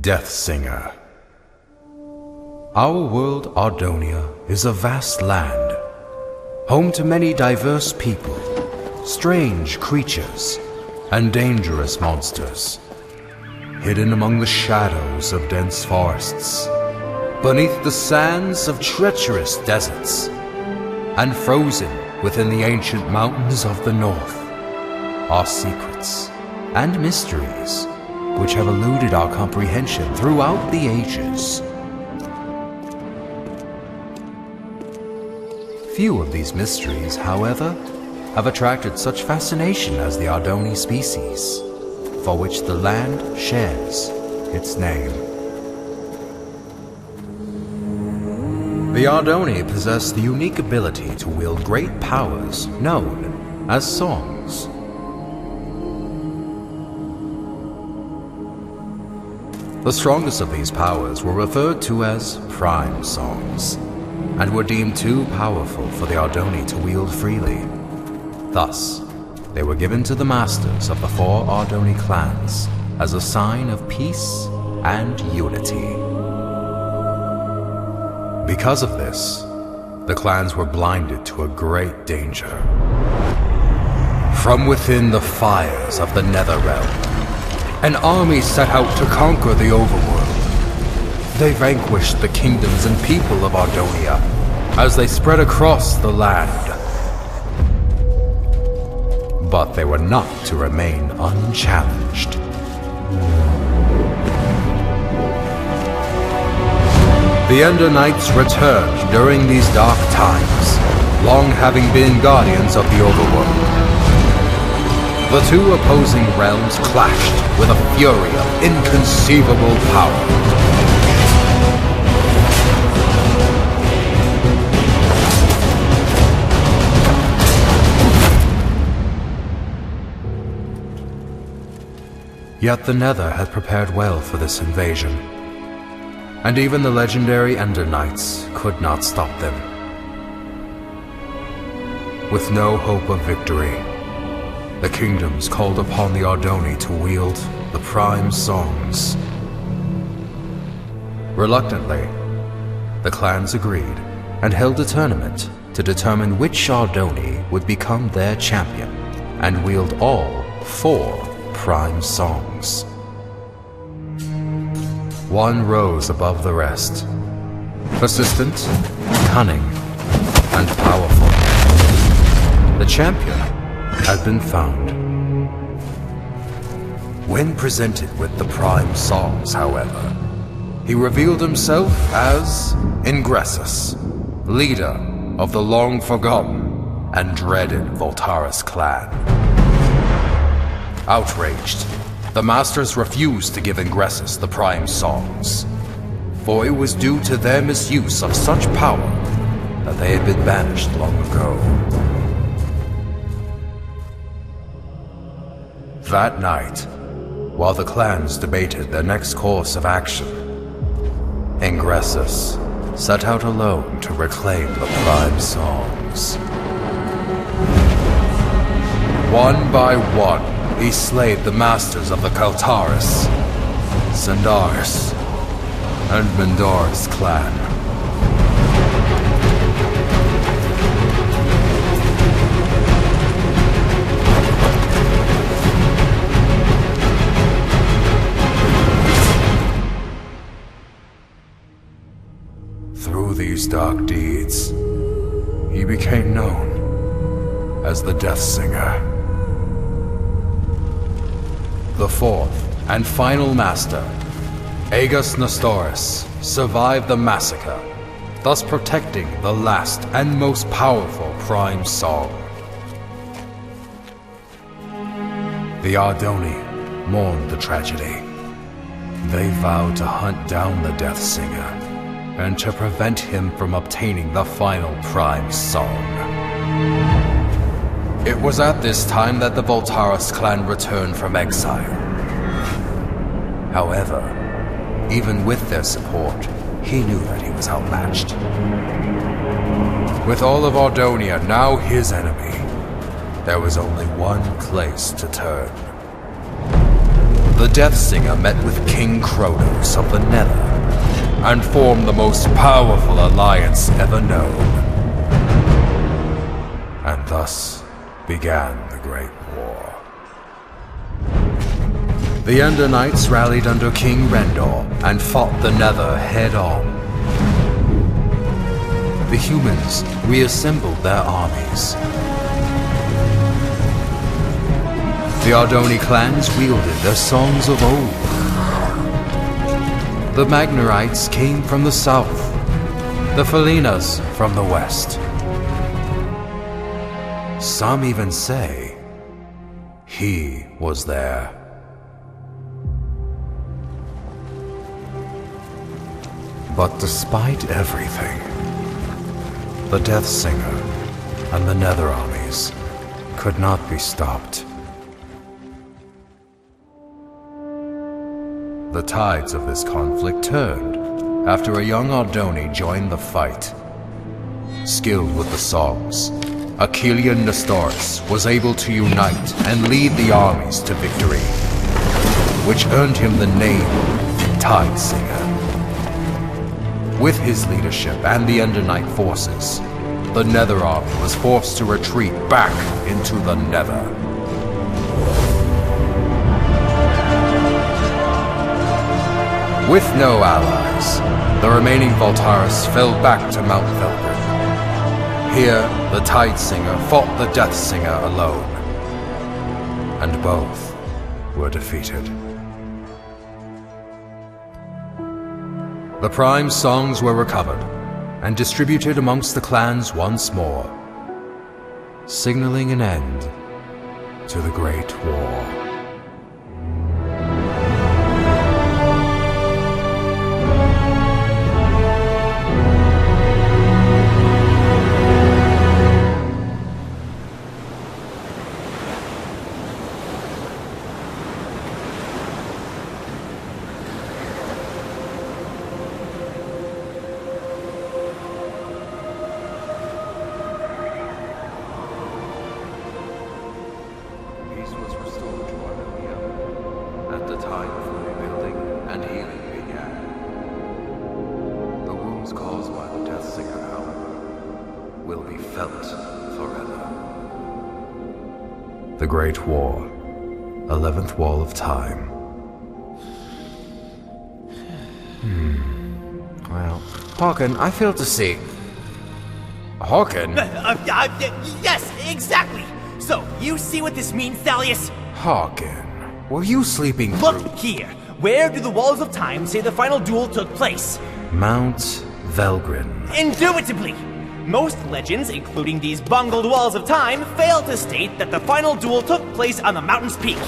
Death Singer. Our world, Ardonia, is a vast land, home to many diverse people, strange creatures, and dangerous monsters, hidden among the shadows of dense forests, beneath the sands of treacherous deserts, and frozen within the ancient mountains of the north, are secrets and mysteries which have eluded our comprehension throughout the ages. Few of these mysteries, however, have attracted such fascination as the Ardoni species, for which the land shares its name. The Ardoni possess the unique ability to wield great powers known as songs. The strongest of these powers were referred to as prime songs, and were deemed too powerful for the Ardoni to wield freely. Thus, they were given to the masters of the 4 Ardoni clans as a sign of peace and unity. Because of this, the clans were blinded to a great danger. From within the fires of the Netherrealm, an army set out to conquer the overworld. They vanquished the kingdoms and people of Ardonia as they spread across the land. But they were not to remain unchallenged. The Ender Knights returned during these dark times, long having been guardians of the overworld. The 2 opposing realms clashed with a fury of inconceivable power. Yet the Nether had prepared well for this invasion, and even the legendary Ender Knights could not stop them. With no hope of victory, the kingdoms called upon the Ardoni to wield the prime songs. Reluctantly, the clans agreed and held a tournament to determine which Ardoni would become their champion and wield all 4 prime songs. One rose above the rest, persistent, cunning, and powerful. The champion had been found. When presented with the prime songs, however, he revealed himself as Ingressus, leader of the long-forgotten and dreaded Voltaris clan. Outraged, the masters refused to give Ingressus the prime songs, for it was due to their misuse of such power that they had been banished long ago. That night, while the clans debated their next course of action, Ingressus set out alone to reclaim the prime songs. One by one, he slayed the masters of the Kaltaris, Sandars, and Mendora's clan. Through these dark deeds, he became known as the Death Singer. The 4th and final master, Aegis Nestoris, survived the massacre, thus protecting the last and most powerful prime song. The Ardoni mourned the tragedy. They vowed to hunt down the Death Singer and to prevent him from obtaining the final prime song. It was at this time that the Voltaris clan returned from exile. However, even with their support, he knew that he was outmatched. With all of Ardonia now his enemy, there was only one place to turn. the Death Singer met with King Kronos of the Nether and formed the most powerful alliance ever known. And thus began the Great War. The Ender Knights rallied under King Rendor and fought the Nether head-on. The humans reassembled their armies. The Ardoni clans wielded their songs of old. The Magnerites came from the south, the Felinas from the west. Some even say he was there. But despite everything, the Death Singer and the Nether armies could not be stopped. The tides of this conflict turned after a young Ardoni joined the fight. Skilled with the songs, Achillean Nestoris was able to unite and lead the armies to victory, which earned him the name Tide Singer. With his leadership and the Ender Knight forces, the Nether army was forced to retreat back into the Nether. With no allies, the remaining Voltaris fell back to Mount Velgrin. Here, the Tide Singer fought the Death Singer alone, and both were defeated. The Prime songs were recovered and distributed amongst the clans once more, signaling an end to the Great War. The Great War, 11th Wall of Time. Well, Hawken, I fail to see. Hawken? Yes, exactly! So, you see what this means, Thalius? Hawken, were you sleeping through? Look here! Where do the Walls of Time say the final duel took place? Mount Velgrin. Indubitably! Most legends, including these bungled Walls of Time, fail to state that the final duel took place on the mountain's peak.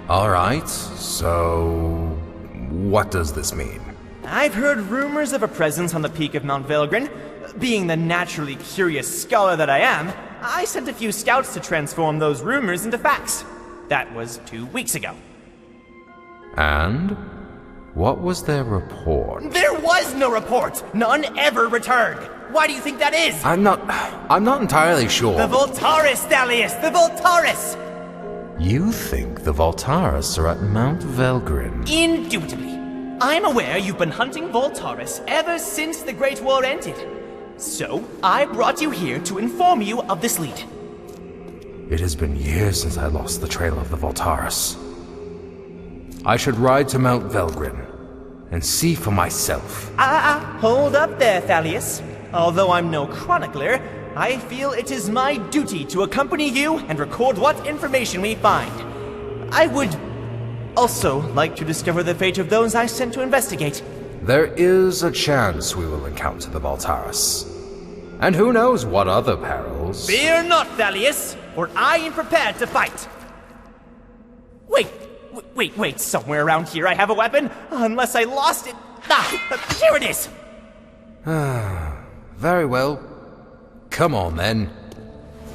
Alright, so what does this mean? I've heard rumors of a presence on the peak of Mount Velgrin. Being the naturally curious scholar that I am, I sent a few scouts to transform those rumors into facts. That was 2 weeks ago. And? What was their report? There was no report! None ever returned! Why do you think that is? I'm not entirely sure. The Voltaris, Thalius! The Voltaris! You think the Voltaris are at Mount Velgrin? Indubitably. I'm aware you've been hunting Voltaris ever since the Great War ended. So, I brought you here to inform you of this lead. It has been years since I lost the trail of the Voltaris. I should ride to Mount Velgrin and see for myself. Hold up there, Thalius. Although I'm no chronicler, I feel it is my duty to accompany you and record what information we find. I would also like to discover the fate of those I sent to investigate. There is a chance we will encounter the Voltaris. And who knows what other perils. Fear not, Thalius, for I am prepared to fight. Wait, somewhere around here I have a weapon, unless I lost it. Here it is! Very well. Come on, then.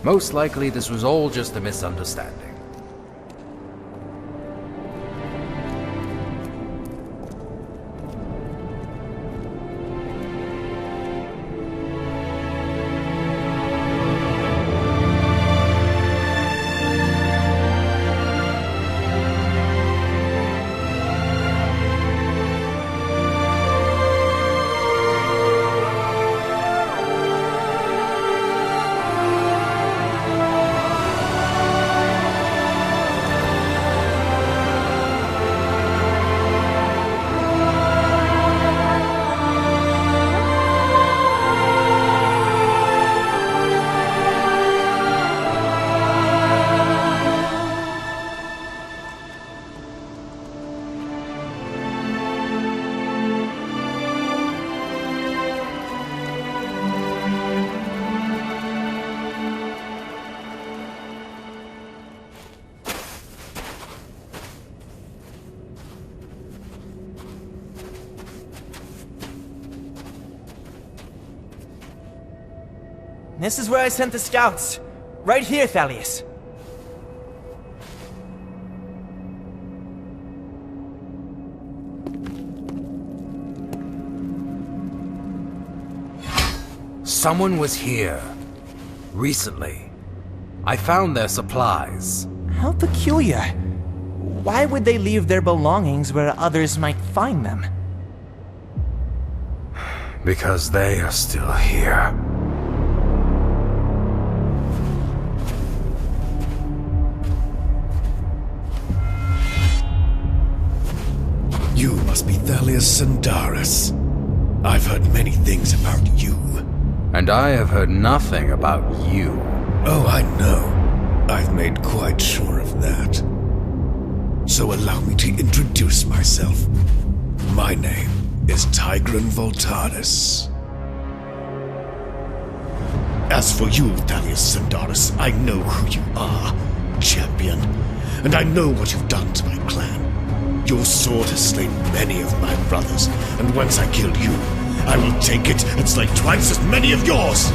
Most likely this was all just a misunderstanding. This is where I sent the scouts. Right here, Thalius. Someone was here. Recently. I found their supplies. How peculiar. Why would they leave their belongings where others might find them? Because they are still here. You must be Thalius Sandaris. I've heard many things about you. And I have heard nothing about you. Oh, I know. I've made quite sure of that. So allow me to introduce myself. My name is Tigran Voltaris. As for you, Thalius Sandaris, I know who you are, champion. And I know what you've done to my clan. Your sword has slain many of my brothers, and once I kill you, I will take it and slay twice as many of yours!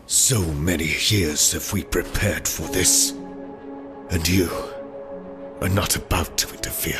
So many years have we prepared for this, and you are not about to interfere.